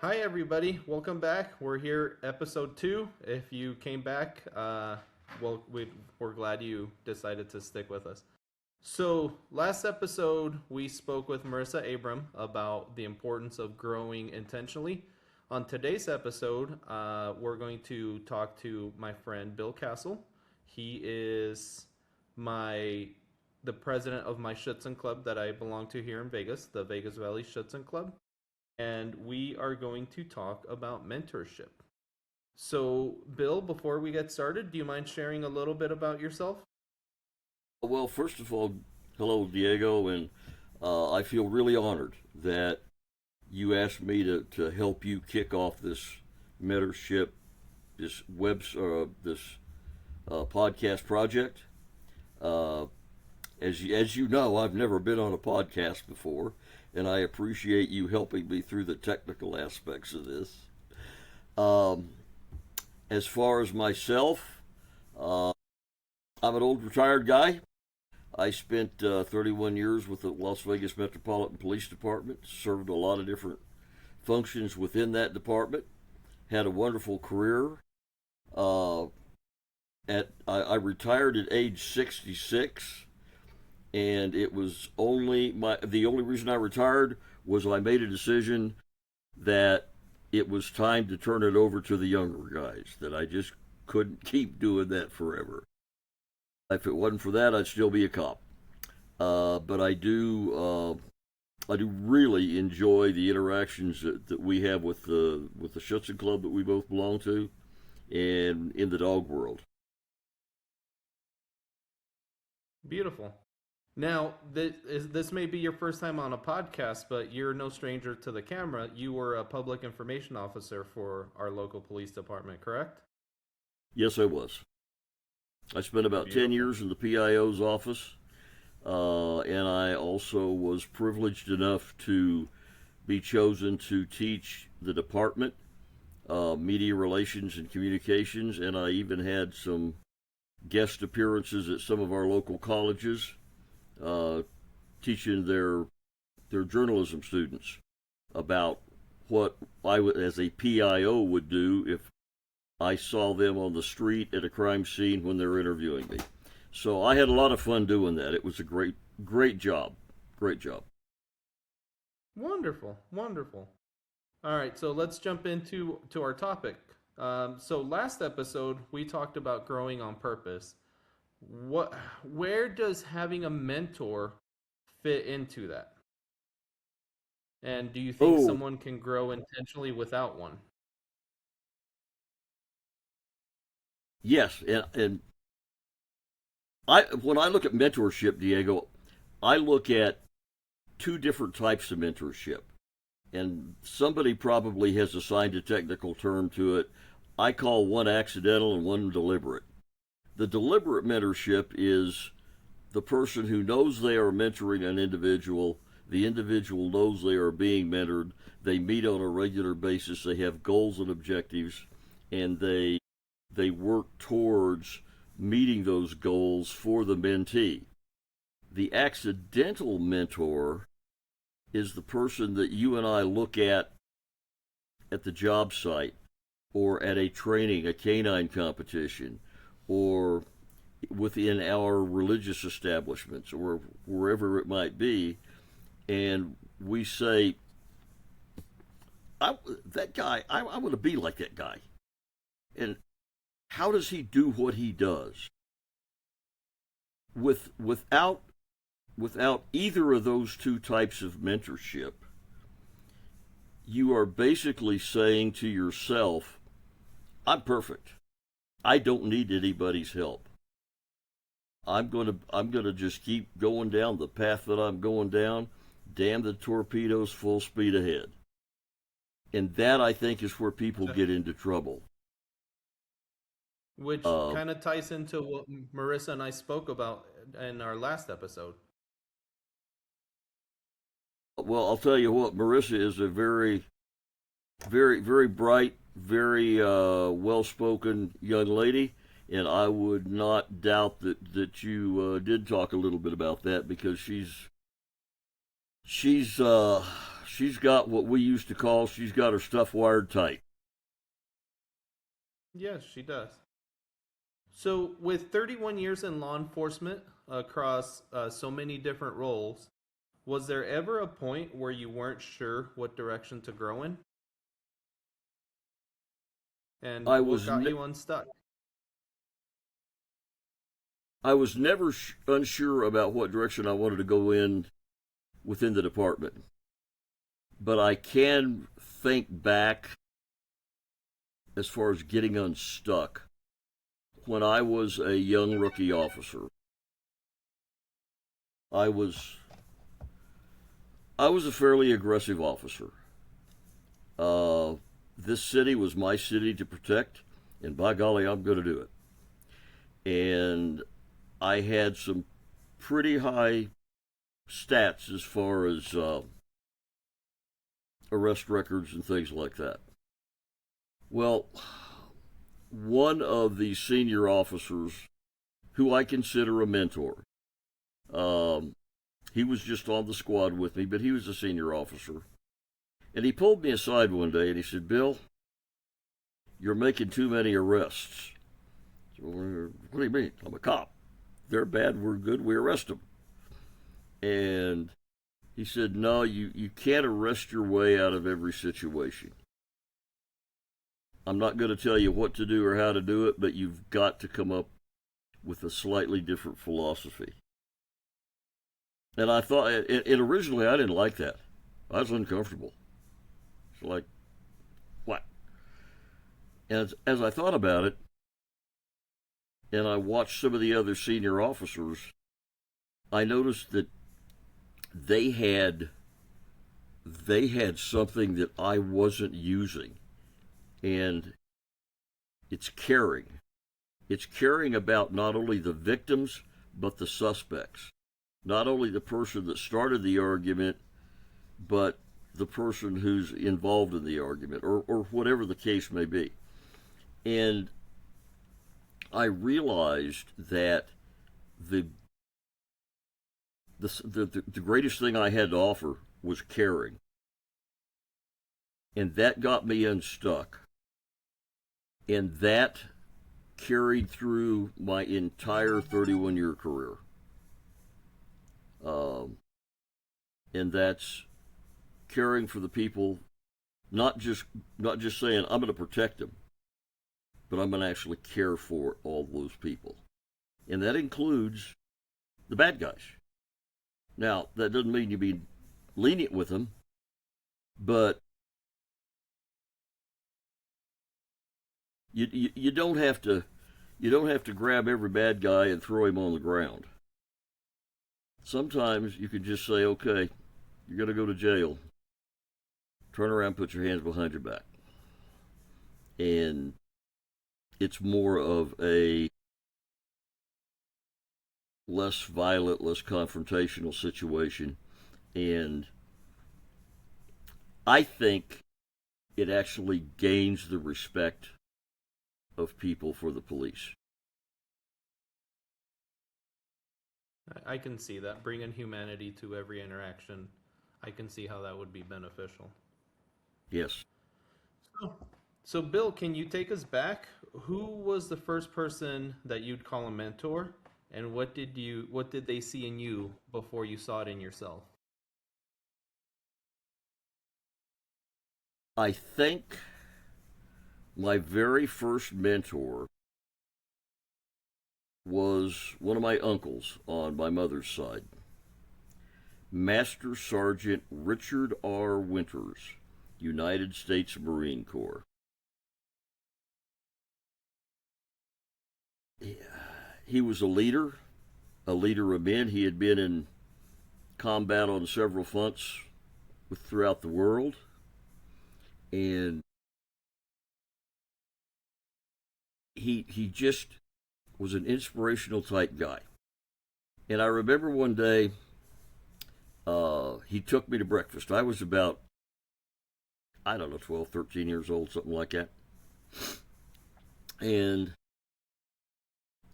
Hi, everybody. Welcome back. We're here, episode 2. If you came back, we're glad you decided to stick with us. So, last episode, we spoke with Marissa Abram about the importance of growing intentionally. On today's episode, we're going to talk to my friend Bill Cassell. He is my the president of my Schutzhund club that I belong to here in Vegas, the Vegas Valley Schutzhund Club, and we are going to talk about mentorship. So, Bill, before we get started, do you mind sharing a little bit about yourself? Well, first of all, hello, Diego, and I feel really honored that you asked me to help you kick off this mentorship, this podcast project. Uh, as you know, I've never been on a podcast before, and I appreciate you helping me through the technical aspects of this. Um, as far as myself, uh, I'm an old retired guy. I spent 31 years with the Las Vegas Metropolitan Police Department, served a lot of different functions within that department, had a wonderful career. Uh, I retired at age 66, and it was the only reason I retired was I made a decision that it was time to turn it over to the younger guys, that I just couldn't keep doing that forever. If it wasn't for that, I'd still be a cop. But I do really enjoy the interactions that we have with the Schutzhund Club that we both belong to, and in the dog world. Beautiful. Now, this may be your first time on a podcast, but you're no stranger to the camera. You were a public information officer for our local police department, correct? Yes, I was. I spent about 10 Beautiful. years in the PIO's office, and I also was privileged enough to be chosen to teach the department media relations and communications, and I even had some guest appearances at some of our local colleges, uh, teaching their journalism students about what I would, as a PIO, would do if I saw them on the street at a crime scene when they were interviewing me. So I had a lot of fun doing that. It was a great job. Great job. Wonderful, wonderful. All right, so let's jump into our topic. So last episode we talked about growing on purpose. What, where does having a mentor fit into that? And do you think Oh, someone can grow intentionally without one? yes, and I when I look at mentorship, Diego, I look at two different types of mentorship. And somebody probably has assigned a technical term to it. I call one accidental and one deliberate. The deliberate mentorship is the person who knows they are mentoring an individual. The individual knows they are being mentored. They meet on a regular basis. They have goals and objectives, and they work towards meeting those goals for the mentee. The accidental mentor is the person that you and I look at the job site, or at a training, a canine competition, or within our religious establishments, or wherever it might be, and we say, that guy, I want to be like that guy. And how does he do what he does? Without either of those two types of mentorship, you are basically saying to yourself, I'm perfect. I don't need anybody's help. I'm gonna just keep going down the path that I'm going down. Damn the torpedoes, full speed ahead. And that, I think, is where people So- get into trouble. Which Uh, kind of ties into what Marissa and I spoke about in our last episode. well, I'll tell you what, Marissa is a very bright, very well spoken young lady, and I would not doubt that you did talk a little bit about that, because she's she's got what we used to call, she's got her stuff wired tight. Yes, she does. So, with 31 years in law enforcement across so many different roles, was there ever a point where you weren't sure what direction to grow in? And I what was got you unstuck? I was never unsure about what direction I wanted to go in within the department, but I can think back as far as getting unstuck. When I was a young rookie officer, I was I was a fairly aggressive officer. Uh, this city was my city to protect, and by golly, I'm going to do it. And I had some pretty high stats as far as arrest records and things like that. Well, one of the senior officers, who I consider a mentor, um, he was just on the squad with me, but he was a senior officer. And he pulled me aside one day and he said, "Bill, you're making too many arrests." So, what do you mean? I'm a cop. They're bad, we're good, we arrest them. And he said, "No, you can't arrest your way out of every situation. I'm not going to tell you what to do or how to do it, but you've got to come up with a slightly different philosophy." And I thought, and originally I didn't like that. I was uncomfortable. It's like, what? As I thought about it, and I watched some of the other senior officers, I noticed that they had something that I wasn't using, and it's caring. It's caring about not only the victims but the suspects, not only the person that started the argument, but the person who's involved in the argument, or whatever the case may be. And I realized that the greatest thing I had to offer was caring. And that got me unstuck. And that carried through my entire 31-year career. And that's caring for the people, not just saying I'm going to protect them, but I'm going to actually care for all those people. And that includes the bad guys. Now, that doesn't mean you be lenient with them, but you don't have to grab every bad guy and throw him on the ground. Sometimes you can just say, "Okay, you're going to go to jail. Turn around, put your hands behind your back." And it's more of a less violent, less confrontational situation. And I think it actually gains the respect of people for the police. I can see that. Bringing humanity to every interaction, I can see how that would be beneficial. Yes. So, Bill, can you take us back? Who was the first person that you'd call a mentor, and what did they see in you before you saw it in yourself? I think my very first mentor was one of my uncles on my mother's side, Master Sergeant Richard R. Winters, United States Marine Corps. He was a leader of men. He had been in combat on several fronts throughout the world, and he just was an inspirational type guy. And I remember one day he took me to breakfast. I was about, I don't know, 12, 13 years old, something like that. And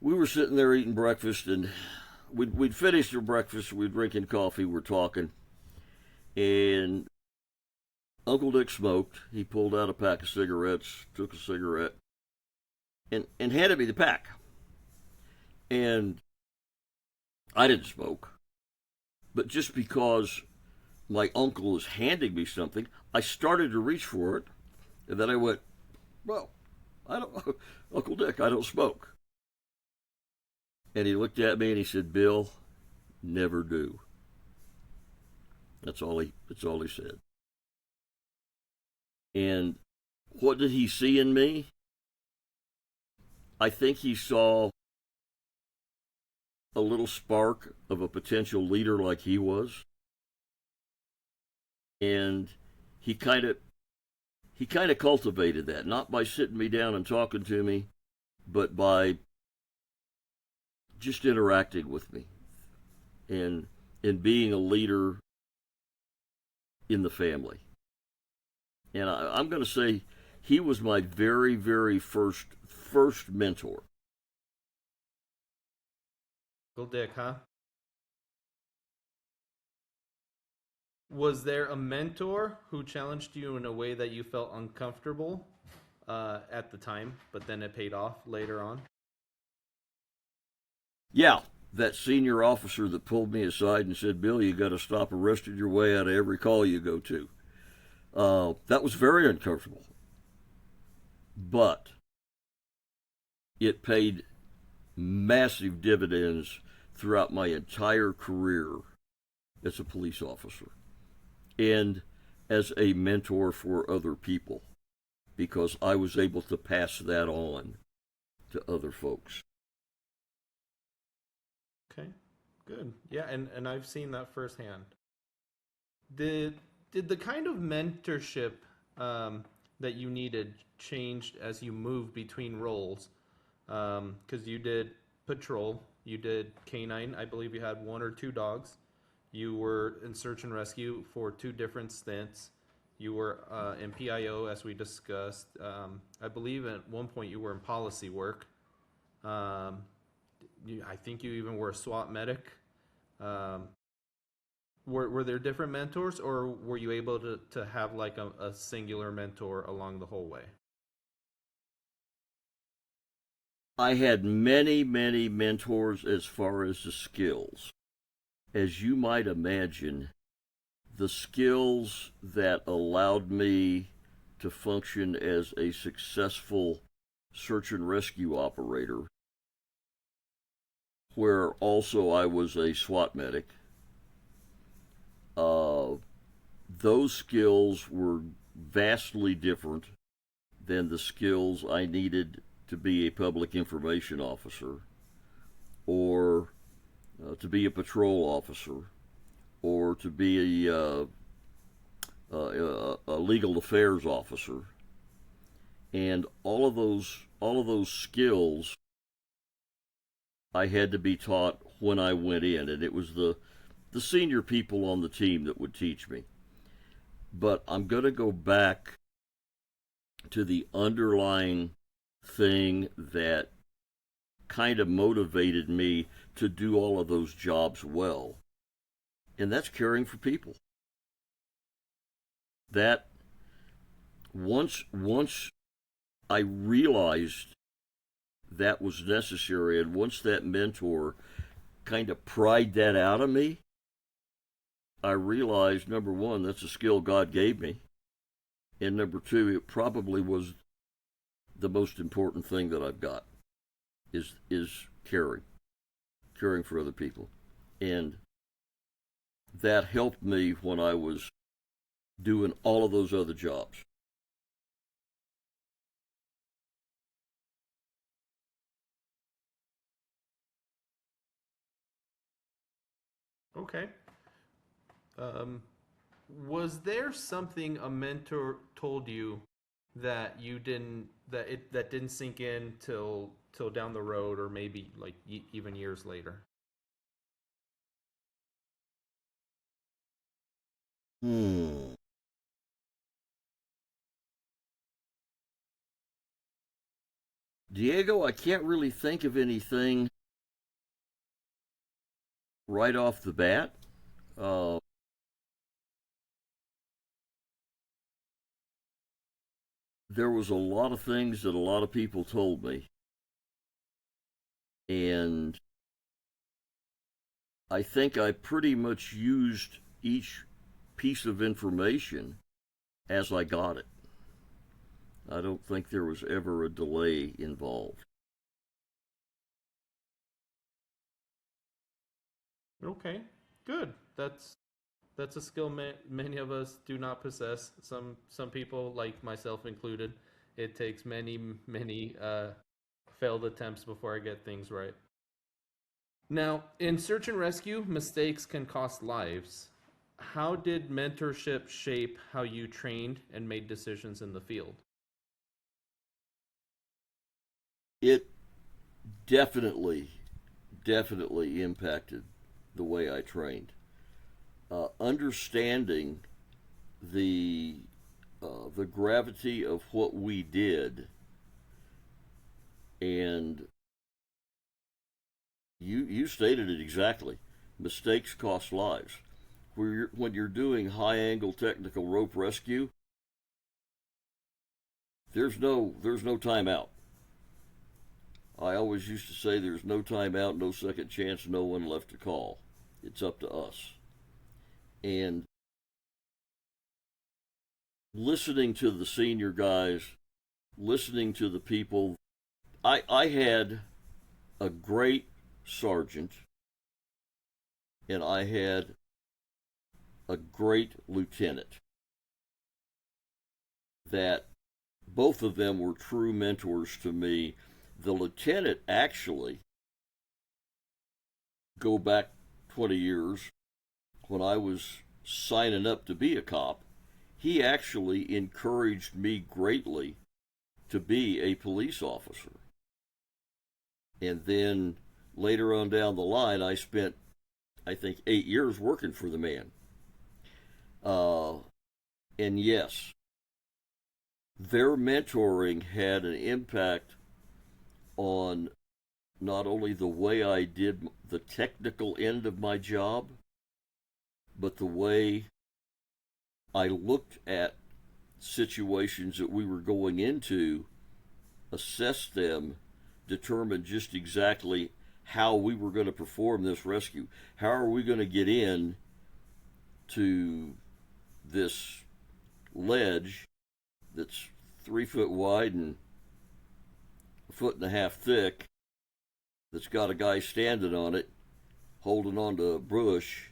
we were sitting there eating breakfast, and we'd finished our breakfast, we'd drinking coffee, we're talking. And Uncle Dick smoked. He pulled out a pack of cigarettes, took a cigarette, and handed me the pack. And I didn't smoke, but just because my uncle was handing me something, I started to reach for it, and then I went, "Well, I don't, Uncle Dick, I don't smoke." And he looked at me and he said, "Bill, never do." That's all he said. And what did he see in me? I think he saw a little spark of a potential leader like he was, and he kind of he kind of cultivated that, not by sitting me down and talking to me, but by just interacting with me and being a leader in the family. And I'm going to say he was my very, very first mentor. Uncle Dick, huh? Was there a mentor who challenged you in a way that you felt uncomfortable at the time, but then it paid off later on? Yeah, that senior officer that pulled me aside and said, "Bill, you got to stop arresting your way out of every call you go to." That was very uncomfortable, but it paid massive dividends throughout my entire career as a police officer and as a mentor for other people because I was able to pass that on to other folks. Okay, good. Yeah, and I've seen that firsthand. Did the kind of mentorship that you needed changed as you moved between roles? Because you did patrol, you did canine. I believe you had one or two dogs. You were in search and rescue for two different stints. You were in PIO, as we discussed. I believe at one point you were in policy work. Um, I think you even were a SWAT medic. Um, were there different mentors, or were you able to have like a singular mentor along the whole way? I had many, many mentors as far as the skills. As you might imagine, the skills that allowed me to function as a successful search and rescue operator, where also I was a SWAT medic, uh, those skills were vastly different than the skills I needed to be a public information officer or to be a patrol officer or to be a legal affairs officer. And all of those skills I had to be taught when I went in, and it was the senior people on the team that would teach me. But I'm going to go back to the underlying thing that kind of motivated me to do all of those jobs well, and that's caring for people. That once I realized that was necessary, and once that mentor kind of pried that out of me, I realized number one, that's a skill God gave me, and number two, it probably was the most important thing that I've got is caring for other people, and that helped me when I was doing all of those other jobs. Okay. Um, was there something a mentor told you that you didn't that didn't sink in till down the road, or maybe like even years later? Hmm. Diego, I can't really think of anything right off the bat. Uh, there was a lot of things that a lot of people told me, and I think I pretty much used each piece of information as I got it. I don't think there was ever a delay involved. Okay, good. That's a skill many of us do not possess. Some people, like myself included, it takes many failed attempts before I get things right. Now, in search and rescue, mistakes can cost lives. How did mentorship shape how you trained and made decisions in the field? It definitely, definitely impacted the way I trained. Understanding the the gravity of what we did, and you stated it exactly. Mistakes cost lives. When you're doing high angle technical rope rescue, there's no timeout. I always used to say there's no timeout, no second chance, no one left to call. It's up to us. And listening to the senior guys, listening to the people, I had a great sergeant and I had a great lieutenant that both of them were true mentors to me. The lieutenant actually, go back 20 years, when I was signing up to be a cop, he actually encouraged me greatly to be a police officer. And then later on down the line, I spent, I think, 8 years working for the man. Uh, and yes, their mentoring had an impact on not only the way I did the technical end of my job, but the way I looked at situations that we were going into, assessed them, determined just exactly how we were going to perform this rescue. How are we going to get in to this ledge that's 3 foot wide and a foot and a half thick, that's got a guy standing on it, holding onto a bush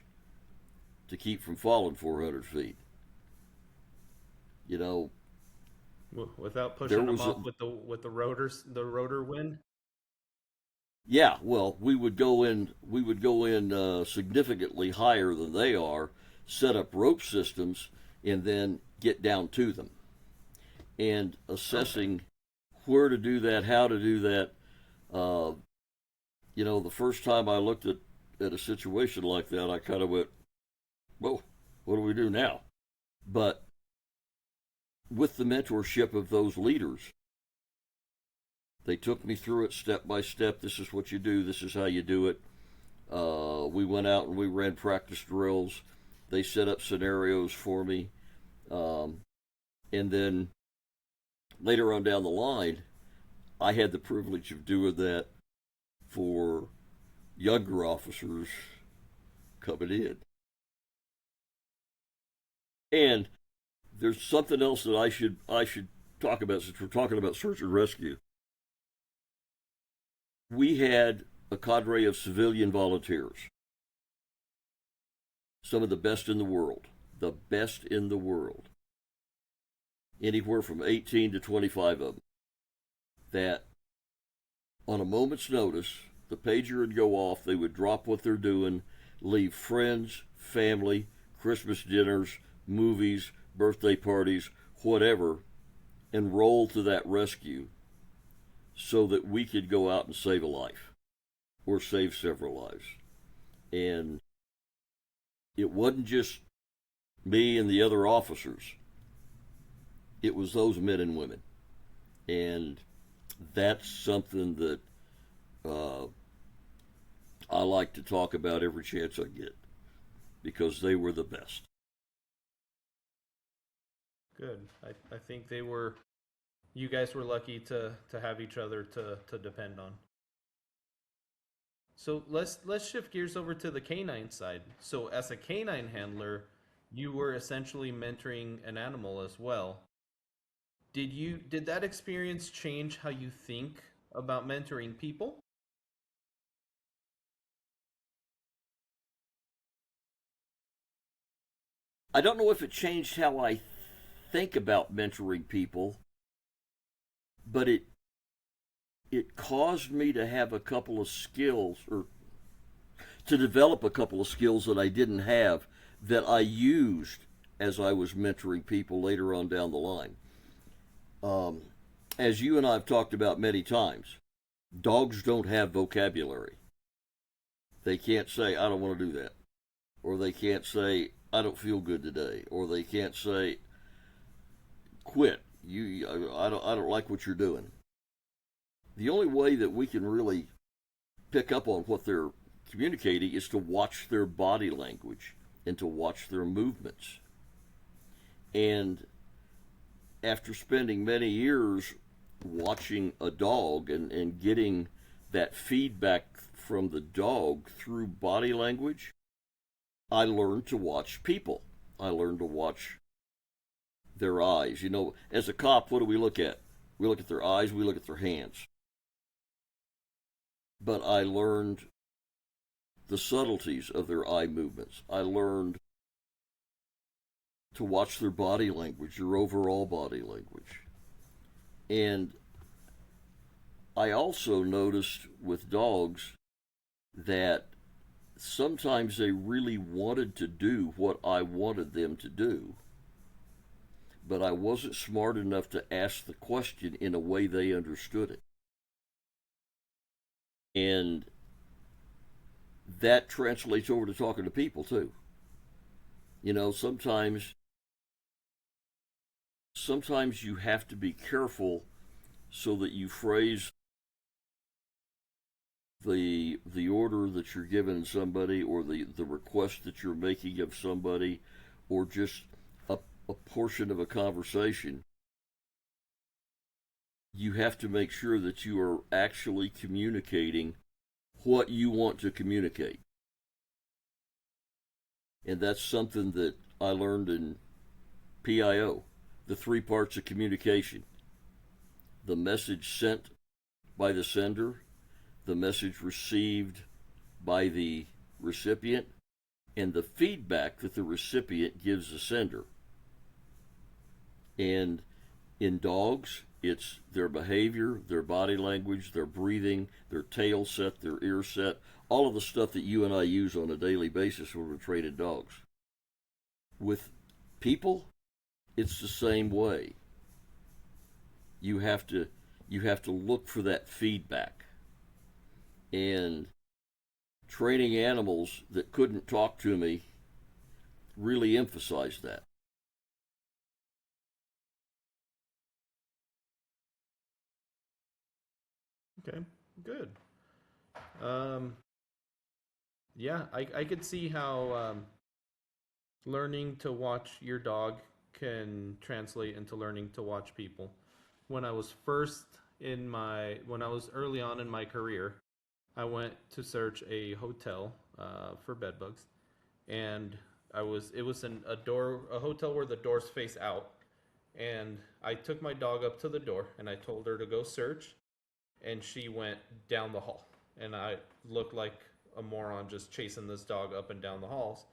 to keep from falling 400 feet. You know, Without there pushing them was a, off with the rotor wind. yeah, well, we would go in significantly higher than they are, set up rope systems, and then get down to them. And Okay. assessing where to do that, how to do that. Uh, the first time I looked at a situation like that, I kind of went, "Whoa, what do we do now?" But with the mentorship of those leaders, they took me through it step by step. This is what you do. This is how you do it. We went out and we ran practice drills. They set up scenarios for me. Um, and then later on down the line, I had the privilege of doing that for younger officers coming in. And there's something else that I should talk about since we're talking about search and rescue. We had a cadre of civilian volunteers, some of the best in the best in the world, anywhere from 18 to 25 of them, that on a moment's notice, the pager would go off, they would drop what they're doing, leave friends, family, Christmas dinners, movies, birthday parties, whatever, and roll to that rescue so that we could go out and save a life or save several lives. And it wasn't just me and the other officers, it was those men and women. And that's something that uh, I like to talk about every chance I get because they were the best. Good. I think they were. you guys were lucky to have each other to depend on. So let's shift gears over to the canine side. So as a canine handler, you were essentially mentoring an animal as well. Did that experience change how you think about mentoring people? I don't know if it changed how I think about mentoring people, but it caused me to have a couple of skills, or to develop a couple of skills that I didn't have, that I used as I was mentoring people later on down the line. Um, as you and I have talked about many times, dogs don't have vocabulary. They can't say, I don't want to do that. Or they can't say, I don't feel good today. Or they can't say, quit. I don't like what you're doing. The only way that we can really pick up on what they're communicating is to watch their body language and to watch their movements. And after spending many years watching a dog and getting that feedback from the dog through body language, I learned to watch people. I learned to watch their eyes. You know, as a cop, what do we look at? We look at their eyes, we look at their hands. But I learned the subtleties of their eye movements. I learned to watch their body language, their overall body language. And I also noticed with dogs that sometimes they really wanted to do what I wanted them to do, but I wasn't smart enough to ask the question in a way they understood it. And that translates over to talking to people too. You know, sometimes you have to be careful so that you phrase the order that you're giving somebody, or the request that you're making of somebody, or just a portion of a conversation. You have to make sure that you are actually communicating what you want to communicate. And that's something that I learned in PIO, the 3 parts of communication: the message sent by the sender, the message received by the recipient, and the feedback that the recipient gives the sender. And in dogs, it's their behavior, their body language, their breathing, their tail set, their ear set, all of the stuff that you and I use on a daily basis when we're training dogs. With people, it's the same way. You have to look for that feedback. And training animals that couldn't talk to me really emphasized that. Okay, good. Um, yeah, I could see how learning to watch your dog can translate into learning to watch people. When I was early on in my career, I went to search a hotel for bed bugs, and it was a hotel where the doors face out, and I took my dog up to the door and I told her to go search, and she went down the hall, and I looked like a moron just chasing this dog up and down the halls.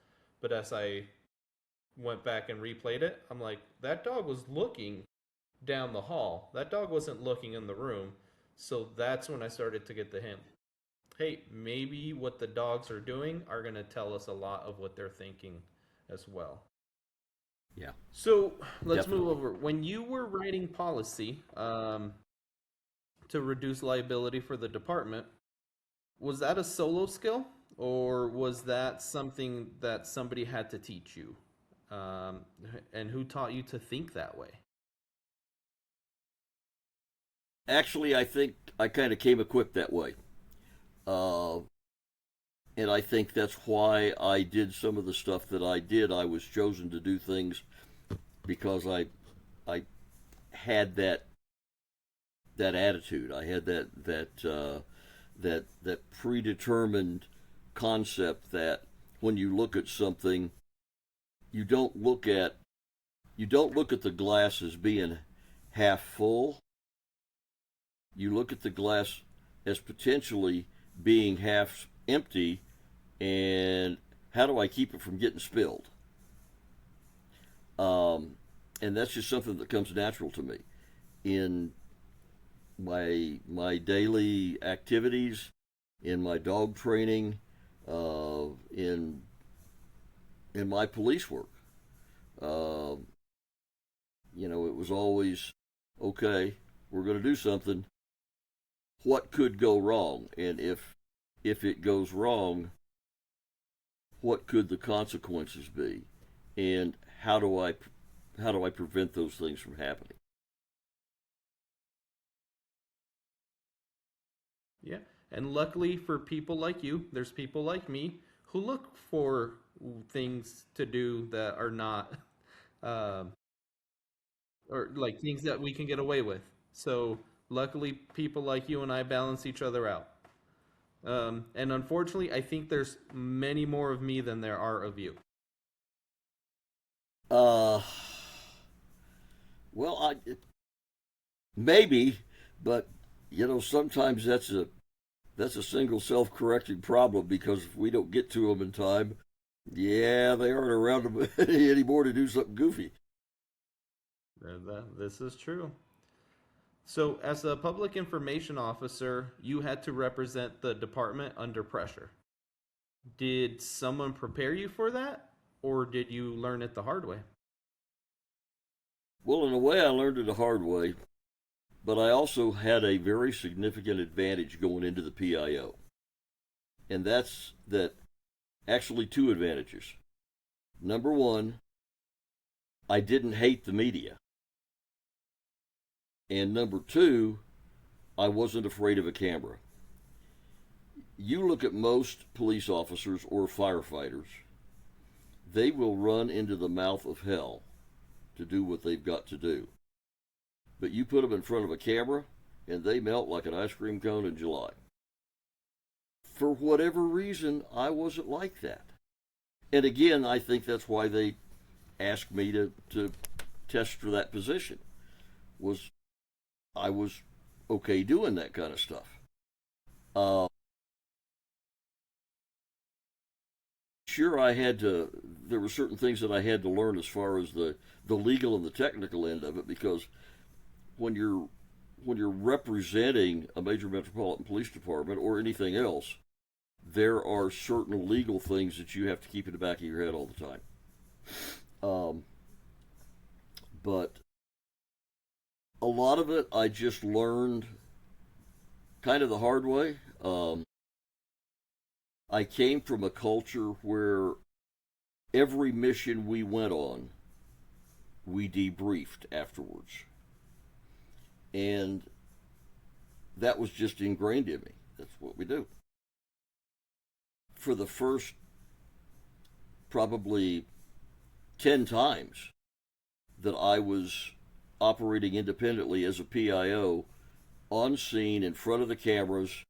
But as I went back and replayed it, I'm like, that dog was looking down the hall. That dog wasn't looking in the room. So that's when I started to get the hint. Hey, maybe what the dogs are doing are going to tell us a lot of what they're thinking as well. Yeah, So let's move definitely. over. When you were writing policy to reduce liability for the department, was that a solo skill, or was that something that somebody had to teach you? Um, and who taught you to think that way? Actually, I think I kind of came equipped that way. Uh, and I think that's why I did some of the stuff that I did. I was chosen to do things because I had that that attitude. I had that predetermined concept that when you look at something, you don't look at the glass as being half full. You look at the glass as potentially being half empty, and how do I keep it from getting spilled? And that's just something that comes natural to me in my daily activities, in my dog training, in my police work. It was always, okay, we're going to do something. What could go wrong? And if it goes wrong, what could the consequences be? And how do I prevent those things from happening? Yeah. And luckily for people like you, there's people like me who look for things to do that are not, um, or like things that we can get away with. So luckily, people like you and I balance each other out. And unfortunately, I think there's many more of me than there are of you. Uh, well, maybe, but sometimes that's a single self-correcting problem, because if we don't get to them in time, yeah, they aren't around anymore to do something goofy. This is true. So, as a public information officer, you had to represent the department under pressure. Did someone prepare you for that, or did you learn it the hard way? Well, in a way, I learned it the hard way, but I also had a very significant advantage going into the PIO. And that's that actually two advantages. Number one, I didn't hate the media. And number two, I wasn't afraid of a camera. You look at most police officers or firefighters, they will run into the mouth of hell to do what they've got to do. But you put them in front of a camera, and they melt like an ice cream cone in July. For whatever reason, I wasn't like that. And again, I think that's why they asked me to test for that position. I was okay doing that kind of stuff. Uh, sure, there were certain things that I had to learn as far as the legal and the technical end of it, because when you're representing a major metropolitan police department or anything else, there are certain legal things that you have to keep in the back of your head all the time. But a lot of it I just learned kind of the hard way. I came from a culture where every mission we went on, we debriefed afterwards. And that was just ingrained in me. That's what we do. For the first probably 10 times that I was operating independently as a PIO, on scene in front of the cameras,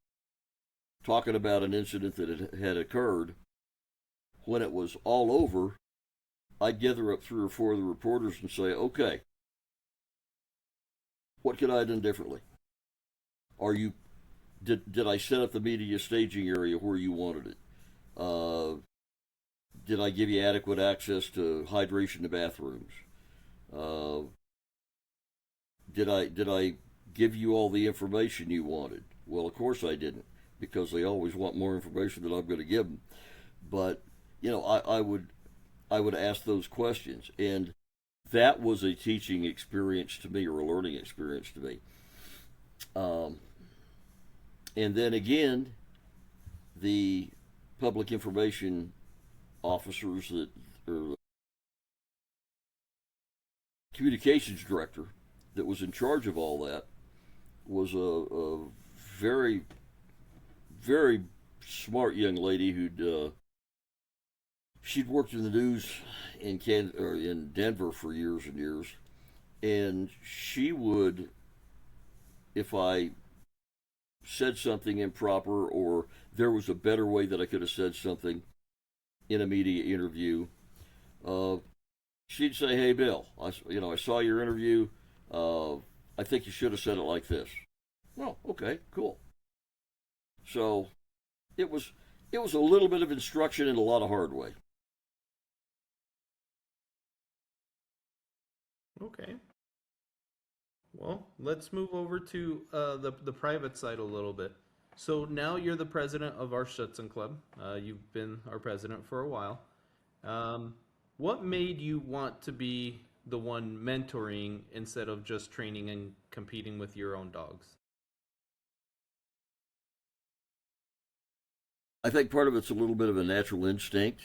talking about an incident that had occurred, when it was all over, I'd gather up 3 or 4 of the reporters and say, okay, what could I have done differently? Did I set up the media staging area where you wanted it? Did I give you adequate access to hydration in bathrooms? Did I give you all the information you wanted? Well, of course I didn't, because they always want more information than I'm going to give them. But I would ask those questions, and that was a teaching experience to me, or a learning experience to me. And then again, the public information officers that, or communications director that was in charge of all that, was a very, very smart young lady she'd worked in the news in Denver for years and years, and she would if I said something improper or there was a better way that I could have said something in a media interview, uh, she'd say, "Hey, Bill, I saw your interview. I think you should have said it like this." Well, okay, cool. So it was it was a little bit of instruction and a lot of hard way. Okay. Well, let's move over to the private side a little bit. So now you're the president of our Schutzhund Club. You've been our president for a while. Um, what made you want to be the one mentoring instead of just training and competing with your own dogs? I think part of it's a little bit of a natural instinct,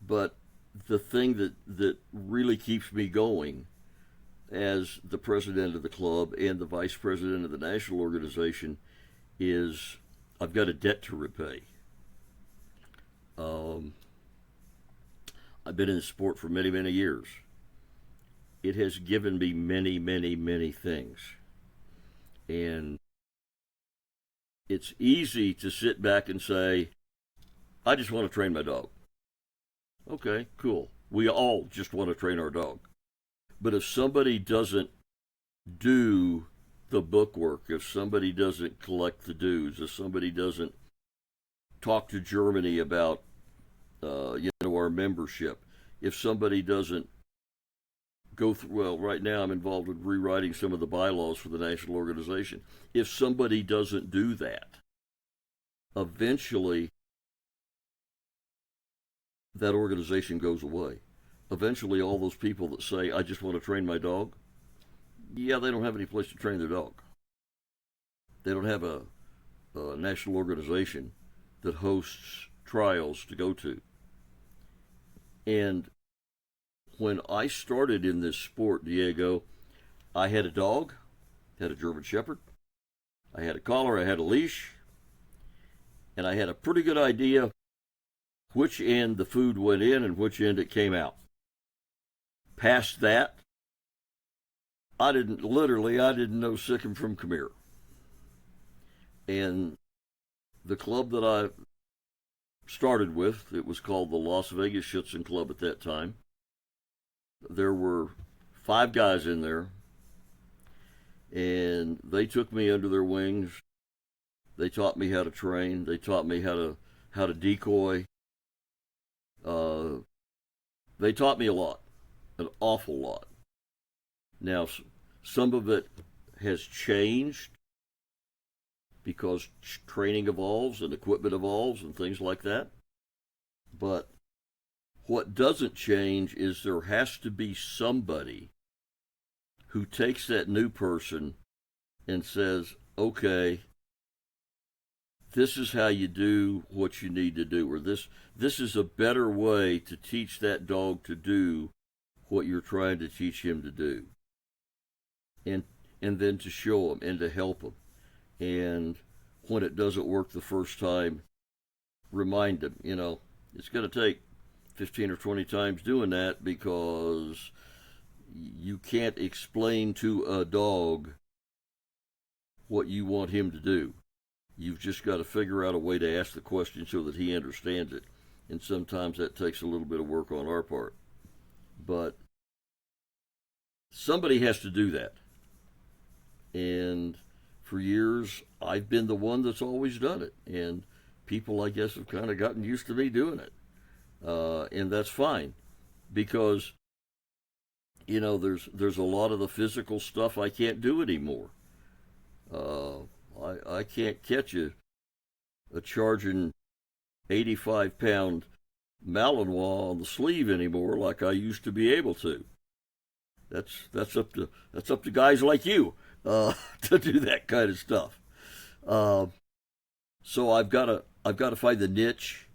but the thing that really keeps me going as the president of the club and the vice president of the national organization is I've got a debt to repay. Um, I've been in the sport for many, many years. It has given me many, many, many things. And it's easy to sit back and say, I just want to train my dog. Okay, cool. We all just want to train our dog. But if somebody doesn't do the bookwork, if somebody doesn't collect the dues, if somebody doesn't talk to Germany about, our membership, if somebody doesn't go through, well, right now I'm involved with rewriting some of the bylaws for the national organization. If somebody doesn't do that, eventually that organization goes away. Eventually, all those people that say, I just want to train my dog, yeah, they don't have any place to train their dog. They don't have a national organization that hosts trials to go to. And when I started in this sport, Diego, I had a dog, had a German Shepherd, I had a collar, I had a leash, and I had a pretty good idea which end the food went in and which end it came out. Past that, I didn't know Sikkim from Khmer. And the club that I started with, it was called the Las Vegas Schutzhund Club at that time. There were 5 guys in there, and they took me under their wings. They taught me how to train. They taught me how to decoy. They taught me a lot, an awful lot. Now, some of it has changed because training evolves and equipment evolves and things like that. But what doesn't change is there has to be somebody who takes that new person and says, okay, this is how you do what you need to do, or this is a better way to teach that dog to do what you're trying to teach him to do. And then to show him and to help him. And when it doesn't work the first time, remind him, it's going to take 15 or 20 times doing that because you can't explain to a dog what you want him to do. You've just got to figure out a way to ask the question so that he understands it. And sometimes that takes a little bit of work on our part. But somebody has to do that. And for years, I've been the one that's always done it. And people, I guess, have kind of gotten used to me doing it. And that's fine. Because, there's a lot of the physical stuff I can't do anymore. I can't catch a charging 85-pound Malinois on the sleeve anymore like I used to be able to. That's up to guys like you to do that kind of stuff. So I've got to find the niche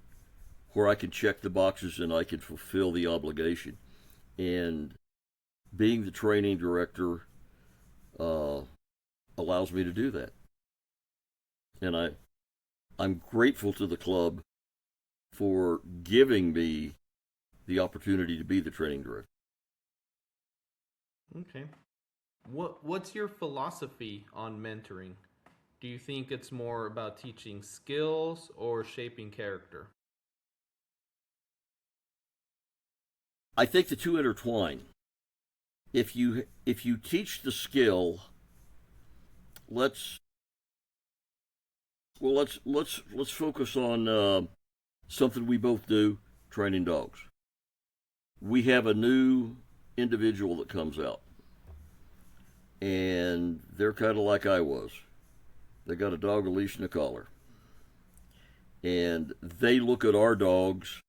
where I can check the boxes and I can fulfill the obligation. And being the training director allows me to do that. And I'm grateful to the club for giving me the opportunity to be the training director. Okay. What's your philosophy on mentoring? Do you think it's more about teaching skills or shaping character? I think the two intertwine. If you teach the skill, let's let's focus on something we both do: training dogs. We have a new individual that comes out, and they're kind of like I was. They got a dog, a leash, and a collar, and they look at our dogs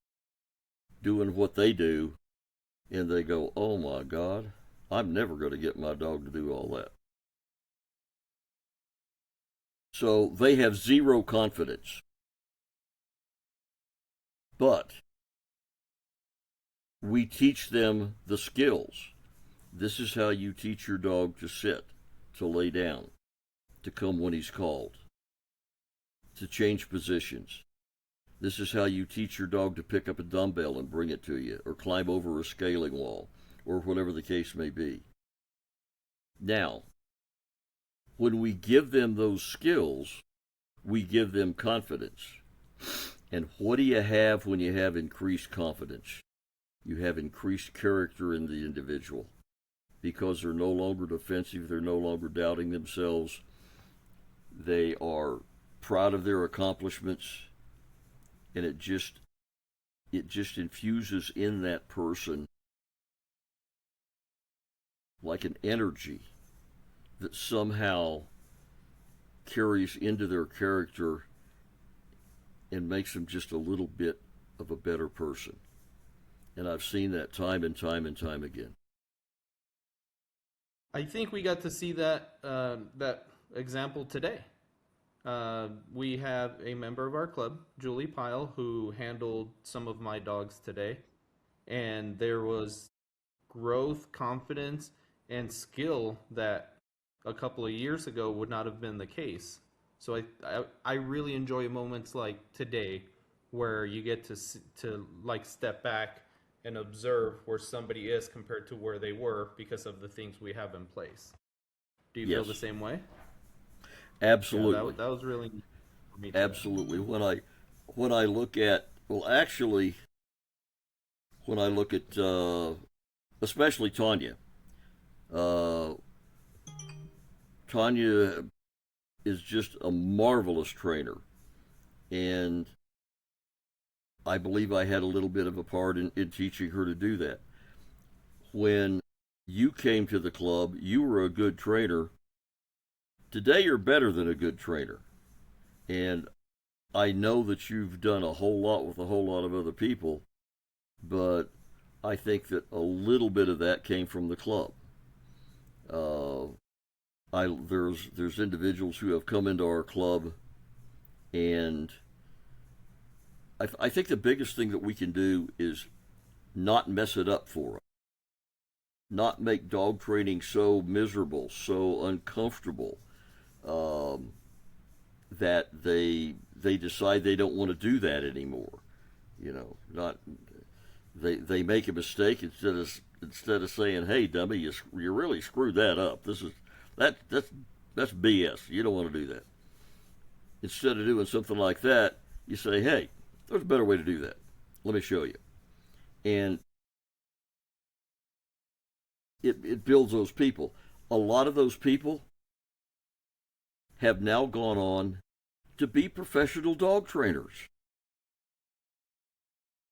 doing what they do, and they go, "Oh my God, I'm never going to get my dog to do all that." So they have zero confidence. But we teach them the skills. This is how you teach your dog to sit, to lay down, to come when he's called, to change positions. This is how you teach your dog to pick up a dumbbell and bring it to you, or climb over a scaling wall, or whatever the case may be. Now, when we give them those skills, we give them confidence. And what do you have when you have increased confidence? You have increased character in the individual because they're no longer defensive, they're no longer doubting themselves, they are proud of their accomplishments, and it just infuses in that person like an energy that somehow carries into their character and makes them just a little bit of a better person. And I've seen that time and time and time again. I think we got to see that example today. We have a member of our club, Julie Pyle, who handled some of my dogs today, and there was growth, confidence, and skill that a couple of years ago would not have been the case. So I really enjoy moments like today where you get to like step back and observe where somebody is compared to where they were because of the things we have in place. Do you feel Yes, the same way? Yeah, absolutely, that was really neat for me today. absolutely. When I look at, well, actually, when I look at especially Tanya, uh, Tanya is just a marvelous trainer, and I believe I had a little bit of a part in teaching her to do that. When you came to the club, you were a good trainer. Today, you're better than a good trainer. And I know that you've done a whole lot with a whole lot of other people, but I think that a little bit of that came from the club. Uh, there's individuals who have come into our club, and I think the biggest thing that we can do is not mess it up for them, not make dog training so miserable, so uncomfortable, um, that they decide they don't want to do that anymore. You know, not they make a mistake instead of saying, "Hey, dummy, you really screwed that up. That's BS. You don't want to do that." Instead of doing something like that, you say, "Hey, there's a better way to do that. Let me show you." And it builds those people. A lot of those people have now gone on to be professional dog trainers.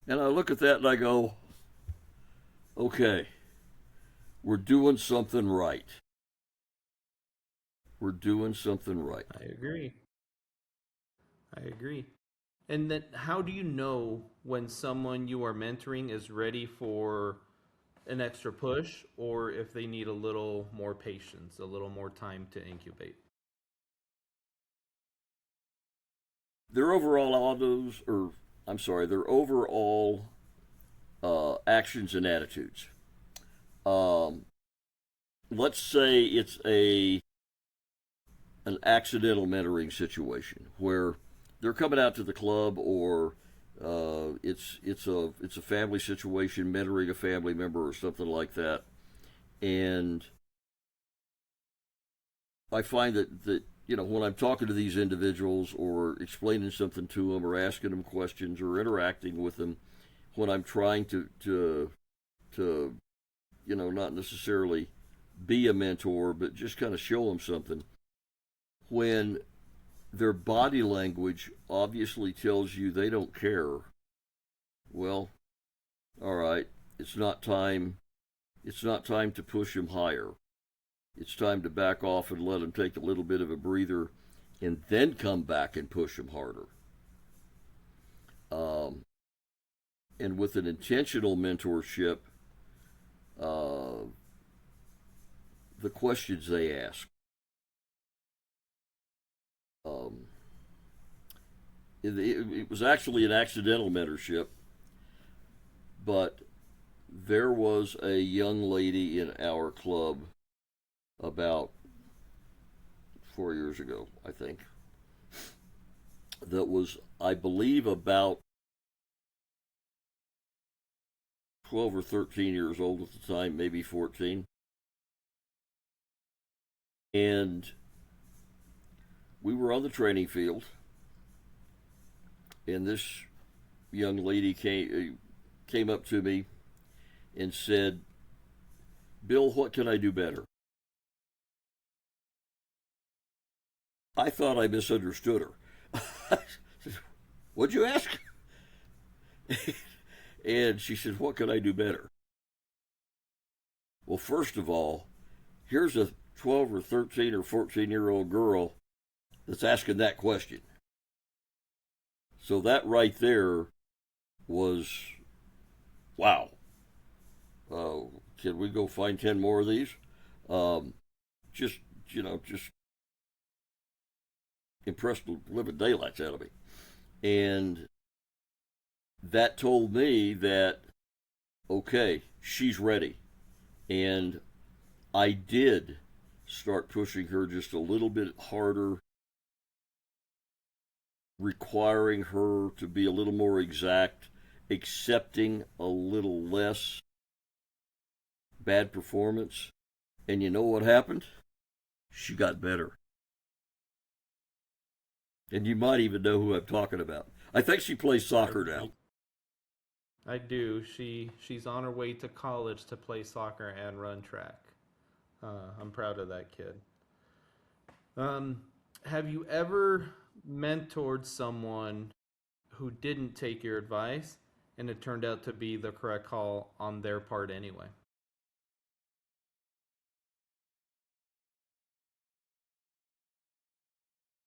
And I look at that and I go, okay, we're doing something right. We're doing something right. I agree. I agree. And then how do you know when someone you are mentoring is ready for an extra push or if they need a little more patience, a little more time to incubate? Their overall autos, or I'm sorry, their overall actions and attitudes. Um, let's say it's a an accidental mentoring situation where they're coming out to the club, or it's a family situation, mentoring a family member or something like that, and I find that when I'm talking to these individuals or explaining something to them or asking them questions or interacting with them, when I'm trying to not necessarily be a mentor, but just kind of show them something, when their body language obviously tells you they don't care, well, all right, it's not time. It's not time to push him higher. It's time to back off and let him take a little bit of a breather and then come back and push him harder. And with an intentional mentorship, uh, the questions they ask. Um, it was actually an accidental mentorship, but there was a young lady in our club about 4 years ago, I think, that was, I believe, about 12 or 13 years old at the time, maybe 14. And we were on the training field, and this young lady came up to me and said, "Bill, what can I do better?" I thought I misunderstood her. What'd you ask? And she said, "What can I do better?" Well, first of all, here's a 12 or 13 or 14-year-old girl that's asking that question. So that right there was, wow. Can we go find 10 more of these? Um, just impressed the living daylights out of me. And that told me that, okay, she's ready. And I did start pushing her just a little bit harder, requiring her to be a little more exact, accepting a little less bad performance. And you know what happened? She got better. And you might even know who I'm talking about. I think she plays soccer now. I do. She's on her way to college to play soccer and run track. I'm proud of that kid. Um, have you ever mentored someone who didn't take your advice and it turned out to be the correct call on their part anyway?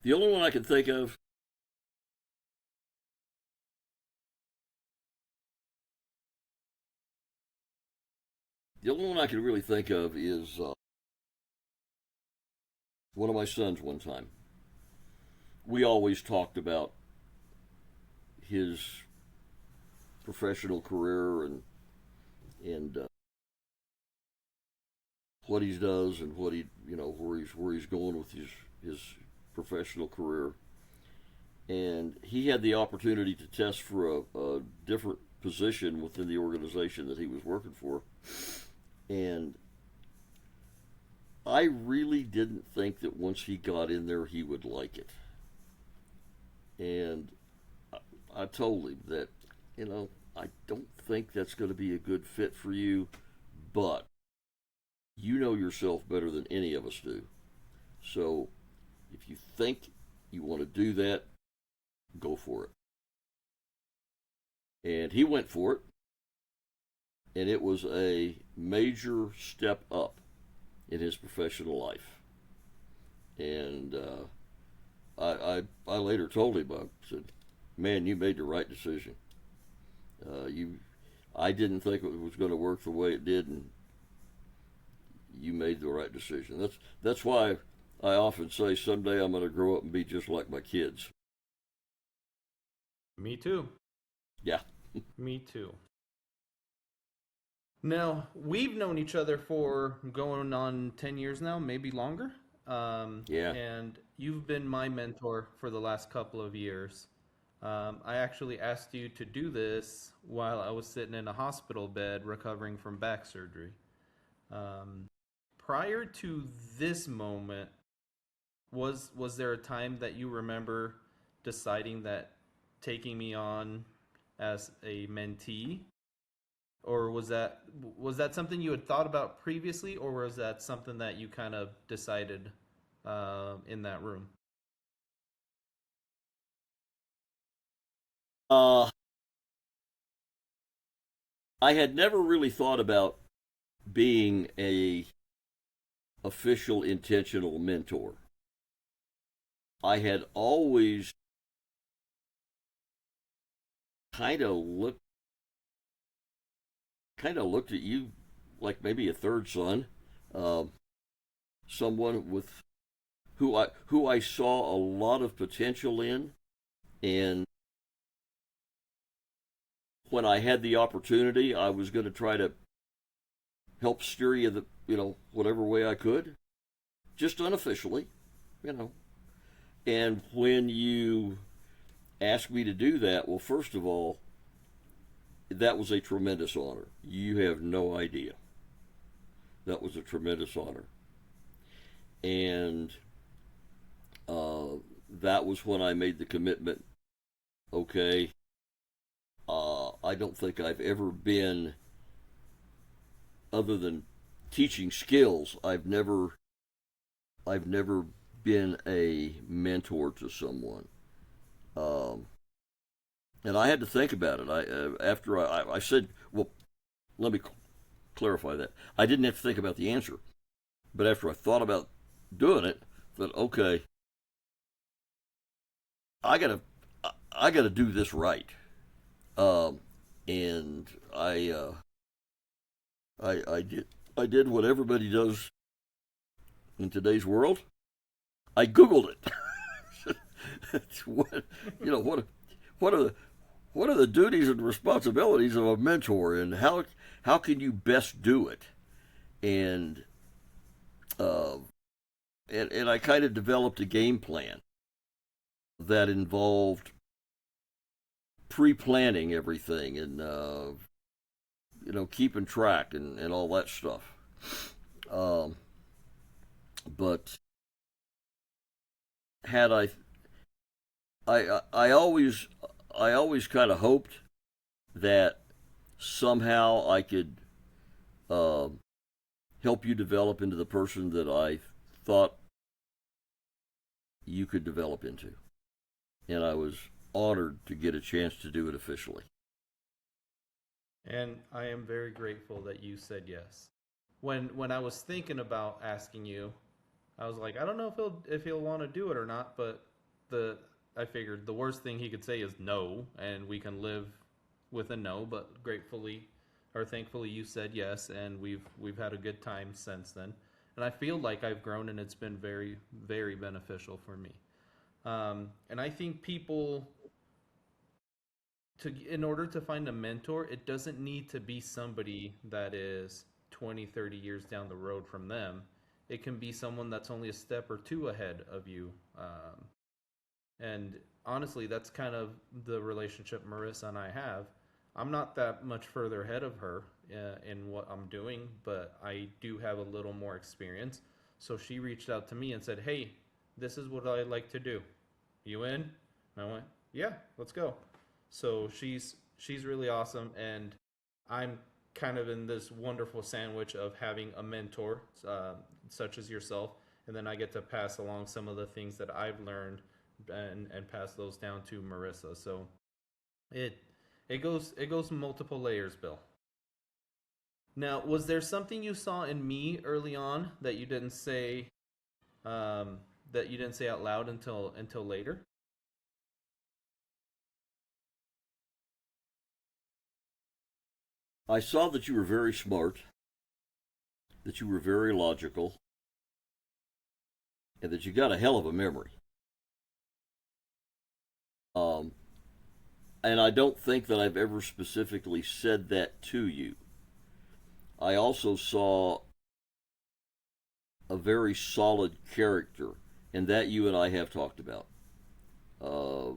The only one I can think of, the only one I can really think of is one of my sons one time. We always talked about his professional career and what he does and what he where he's going with his professional career. And he had the opportunity to test for a different position within the organization that he was working for. And I really didn't think that once he got in there, he would like it. And I told him that, I don't think that's going to be a good fit for you, but you know yourself better than any of us do. So if you think you want to do that, go for it. And he went for it, and it was a major step up in his professional life. And I later told him, I said, "Man, you made the right decision. I didn't think it was going to work the way it did, and you made the right decision." That's why I often say someday I'm going to grow up and be just like my kids. Me too. Yeah. Me too. Now, we've known each other for going on 10 years now, maybe longer. Yeah. And you've been my mentor for the last couple of years. I actually asked you to do this while I was sitting in a hospital bed recovering from back surgery. Um, Prior to this moment, Was there a time that you remember deciding that taking me on as a mentee, or was that something you had thought about previously, or was that something that you kind of decided in that room? Uh, I had never really thought about being a official intentional mentor. I had always kind of looked looked at you like maybe a third son, um, someone with who I saw a lot of potential in, and when I had the opportunity, I was going to try to help steer you whatever way I could, just unofficially, you know. And when you asked me to do that, well, first of all, that was a tremendous honor. You have no idea. That was a tremendous honor. And that was when I made the commitment. Okay, I don't think I've ever been, other than teaching skills, I've never been a mentor to someone. Um, and I had to think about it. After I said, well, let me clarify that. I didn't have to think about the answer, but after I thought about doing it, I thought, okay, I gotta I gotta do this right. Um, and I did what everybody does in today's world. I Googled it. what you know what are the what are the duties and responsibilities of a mentor, and how can you best do it? And uh, and I kind of developed a game plan that involved pre-planning everything and keeping track and all that stuff. Um, but had I always kind of hoped that somehow I could uh, help you develop into the person that I thought you could develop into, and I was honored to get a chance to do it officially. And I am very grateful that you said yes. When I was thinking about asking you, I was like, I don't know if he'll want to do it or not, but the I figured the worst thing he could say is no, and we can live with a no. But gratefully, or thankfully, you said yes, and we've had a good time since then. And I feel like I've grown, and it's been very very beneficial for me. And I think people to in order to find a mentor, it doesn't need to be somebody that is 20, 30 years down the road from them. It can be someone that's only a step or two ahead of you. And honestly, that's kind of the relationship Marissa and I have. I'm not that much further ahead of her in what I'm doing, but I do have a little more experience. So she reached out to me and said, "Hey, this is what I like to do. You in?" And I went, "Yeah, let's go." So she's really awesome, and I'm kind of in this wonderful sandwich of having a mentor, such as yourself, and then I get to pass along some of the things that I've learned and pass those down to Marissa. So it it goes multiple layers, Bill. Now, was there something you saw in me early on that you didn't say um, out loud until later? I saw that you were very smart, that you were very logical, and that you got a hell of a memory. Um, and I don't think that I've ever specifically said that to you. I also saw a very solid character, and that you and I have talked about. Uh,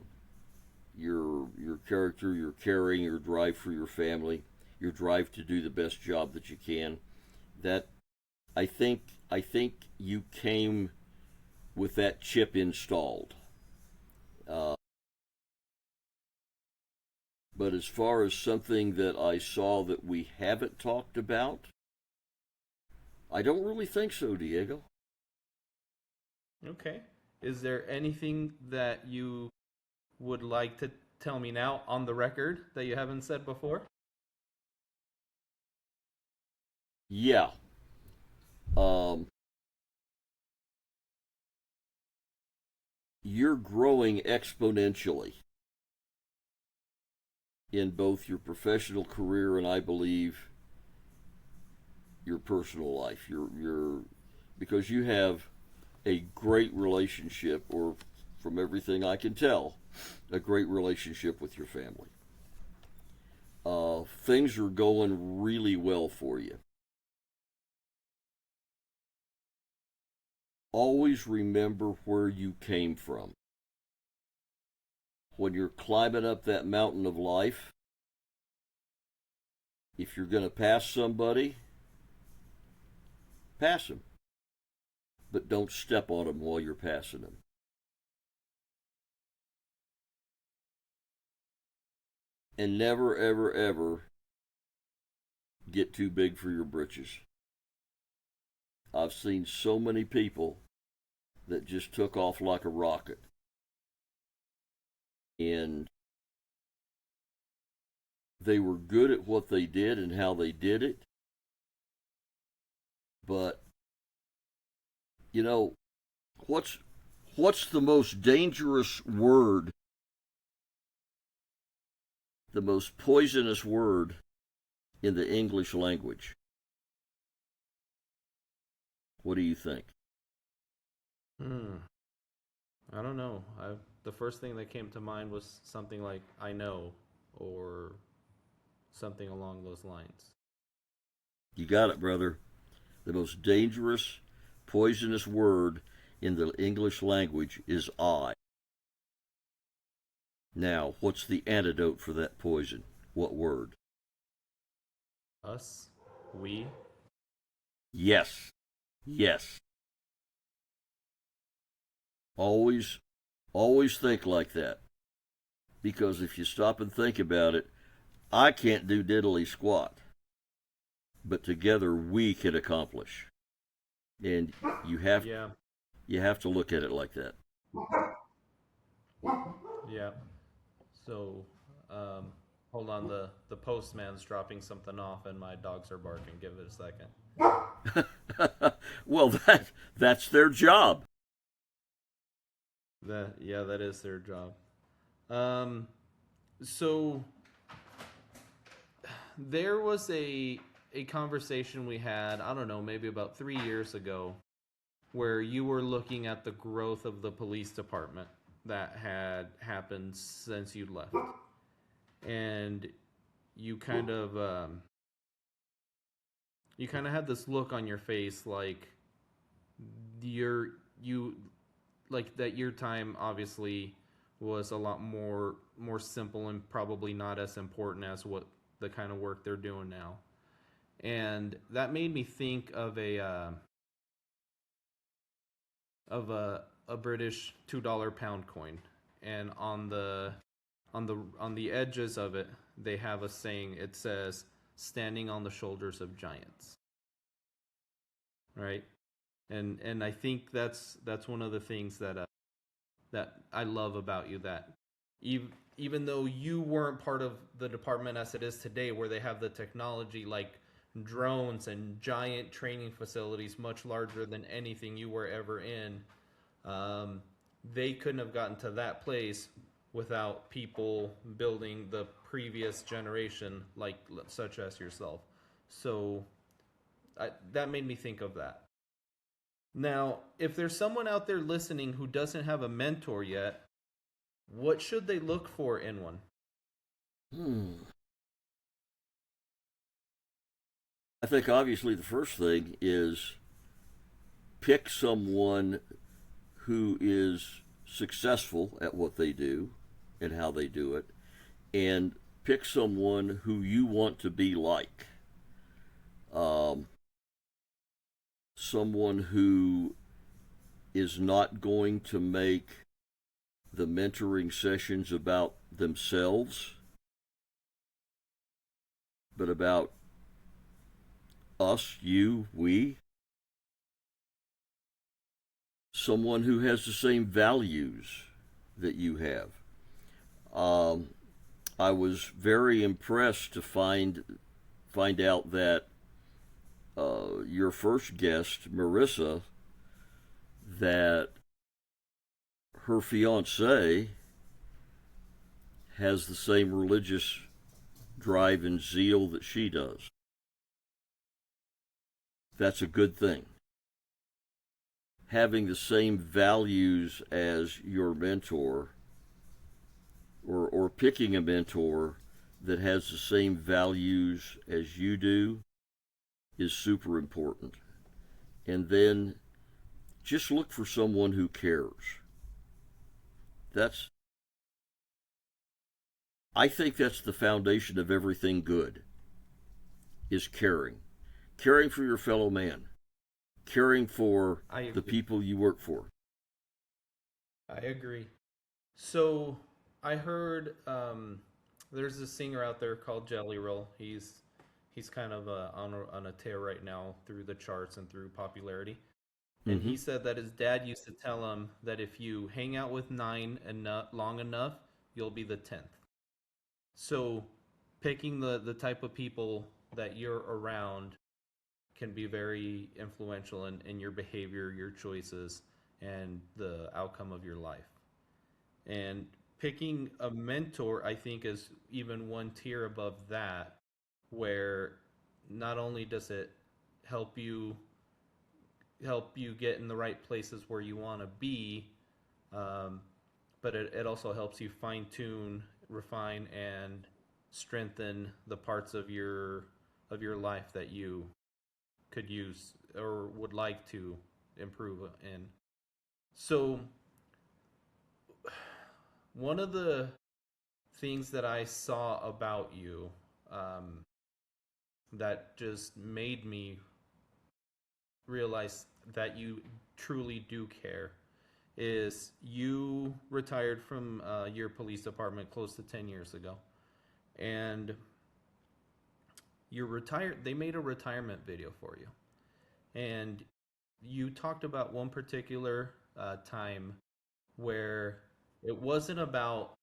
your character, your caring, your drive for your family, your drive to do the best job that you can. That I think you came with that chip installed. Uh, but as far as something that I saw that we haven't talked about, I don't really think so, Diego. Okay. Is there anything that you would like to tell me now on the record that you haven't said before? Yeah. Um, you're growing exponentially in both your professional career and, I believe, your personal life. You're because you have a great relationship, or from everything I can tell, a great relationship with your family. Things are going really well for you. Always remember where you came from. When you're climbing up that mountain of life, if you're going to pass somebody, pass them. But don't step on them while you're passing them. And never, ever, ever get too big for your britches. I've seen so many people that just took off like a rocket. And they were good at what they did and how they did it. But, you know, what's the most dangerous word, the most poisonous word in the English language? What do you think? I don't know. The first thing that came to mind was something like "I know" or something along those lines. You got it, brother. The most dangerous, poisonous word in the English language is "I." Now, what's the antidote for that poison? What word? Us, we. Yes. Yes. Always, always think like that. Because if you stop and think about it, I can't do diddly squat. But together we can accomplish. And you have Yeah, you have to look at it like that. yeah. So, um, hold on. The postman's dropping something off, and my dogs are barking. Give it a second. Well, that's their job. That is their job. Um, so there was a conversation we had. I don't know, maybe about 3 years ago, where you were looking at the growth of the police department that had happened since you left, and you kind of had this look on your face like you like that your time obviously was a lot more simple and probably not as important as what the kind of work they're doing now. And that made me think of a British $2 pound coin, and on the edges of it they have a saying. It says, "Standing on the shoulders of giants." Right? And I think that's one of the things that I love about you, that even though you weren't part of the department as it is today, where they have the technology like drones and giant training facilities much larger than anything you were ever in, um, they couldn't have gotten to that place without people building the previous generation, like such as yourself. So that made me think of that. Now, if there's someone out there listening who doesn't have a mentor yet, what should they look for in one? Hmm. I think obviously the first thing is pick someone who is successful at what they do and how they do it, and pick someone who you want to be like. Um, Someone who is not going to make the mentoring sessions about themselves, but about us, you, we, someone who has the same values that you have. I was very impressed to find out that your first guest, Marissa, that her fiance has the same religious drive and zeal that she does. That's a good thing. Having the same values as your mentor, or picking a mentor that has the same values as you do, is super important. And then just look for someone who cares. I think that's the foundation of everything good, is caring. Caring for your fellow man. Caring for the people you work for. I agree. So I heard there's a singer out there called Jelly Roll. He's kind of on a tear right now through the charts and through popularity. And he said that his dad used to tell him that if you hang out with nine long enough, you'll be the 10th. So picking the type of people that you're around can be very influential in your behavior, your choices, and the outcome of your life. And picking a mentor, I think, is even one tier above that, where not only does it help you get in the right places where you want to be, but it also helps you fine tune, refine, and strengthen the parts of your life that you could use or would like to improve in. So one of the things that I saw about you, that just made me realize that you truly do care, is you retired from your police department close to 10 years ago. And you're retired. They made a retirement video for you. And you talked about one particular time where it wasn't about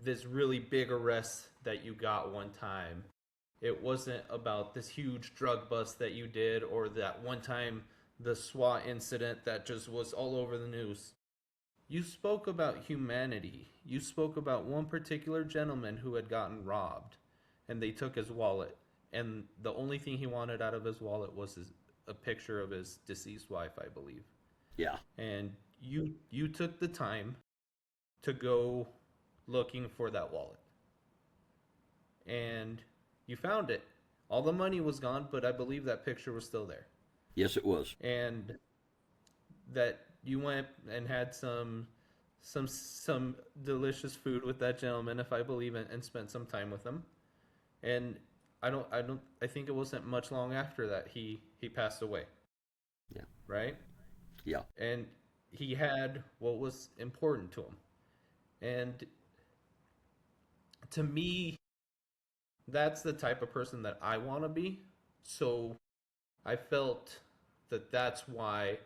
this really big arrest that you got one time. It wasn't about this huge drug bust that you did, or that one time the SWAT incident that just was all over the news. You spoke about humanity. You spoke about one particular gentleman who had gotten robbed, and they took his wallet. And the only thing he wanted out of his wallet was a picture of his deceased wife, I believe. Yeah. And you took the time to go looking for that wallet. And you found it. All the money was gone, but I believe that picture was still there. Yes, it was. And that you went and had some delicious food with that gentleman, if I believe it, and spent some time with him. And I think it wasn't much long after that he passed away. Yeah. Right? Yeah. And he had what was important to him. And to me, that's the type of person that I want to be. So I felt that that's why,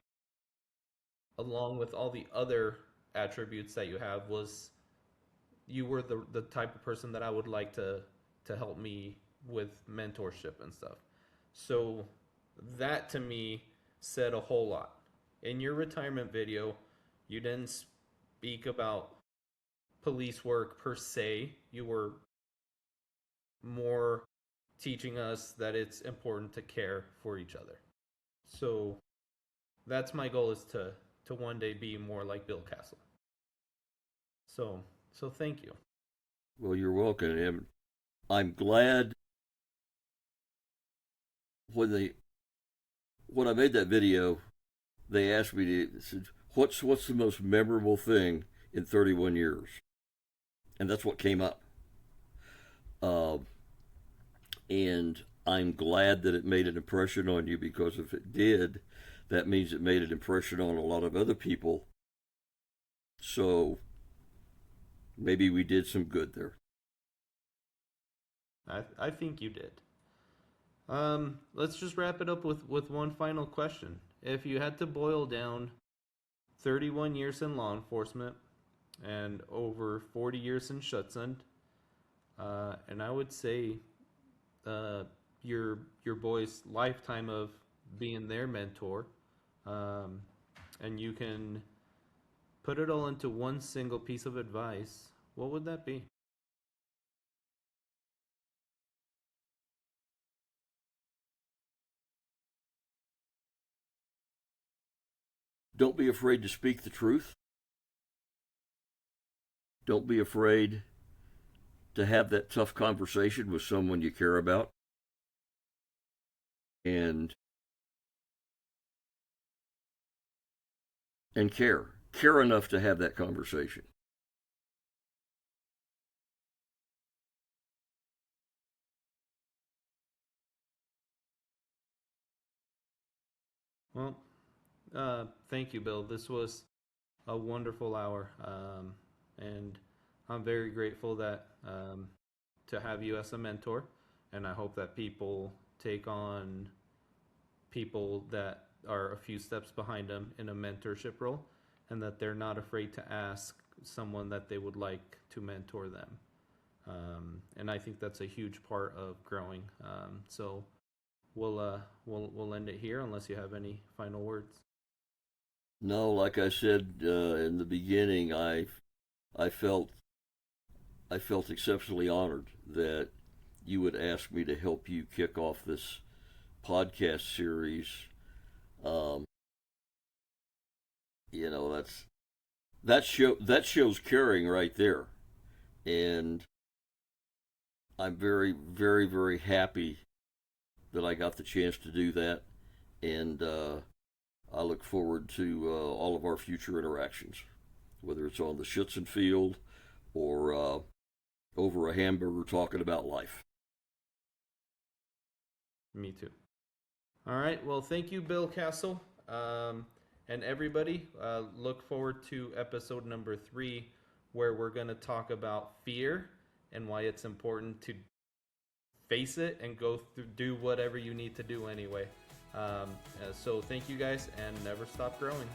along with all the other attributes that you have, was you were the type of person that I would like to help me with mentorship and stuff. So that to me said a whole lot. In your retirement video, you didn't speak about police work per se. You were more teaching us that it's important to care for each other. So that's my goal, is to one day be more like Bill Cassell. So thank you. Well, you're welcome. And I'm glad when I made that video, they asked me to said, what's the most memorable thing in 31 years? And that's what came up. And I'm glad that it made an impression on you, because if it did, that means it made an impression on a lot of other people. So maybe we did some good there. I think you did. Let's just wrap it up with one final question. If you had to boil down 31 years in law enforcement and over 40 years in Schutzhund, and I would say your boy's lifetime of being their mentor, and you can put it all into one single piece of advice, what would that be? Don't be afraid to speak the truth. Don't be afraid to have that tough conversation with someone you care about. And care enough to have that conversation. Well, thank you, Bill. This was a wonderful hour, and I'm very grateful that to have you as a mentor, and I hope that people take on people that are a few steps behind them in a mentorship role, and that they're not afraid to ask someone that they would like to mentor them. And I think that's a huge part of growing. So we'll end it here unless you have any final words. No, like I said in the beginning, I felt I felt exceptionally honored that you would ask me to help you kick off this podcast series. Um, you know, that shows caring right there, and I'm very, very, very happy that I got the chance to do that, and I look forward to all of our future interactions, whether it's on the Schutzhund field or over a hamburger talking about life. Me too. All right. Well, thank you, Bill Cassell. And everybody, look forward to episode number 3, where we're going to talk about fear and why it's important to face it and go through, do whatever you need to do anyway. So thank you guys, and never stop growing.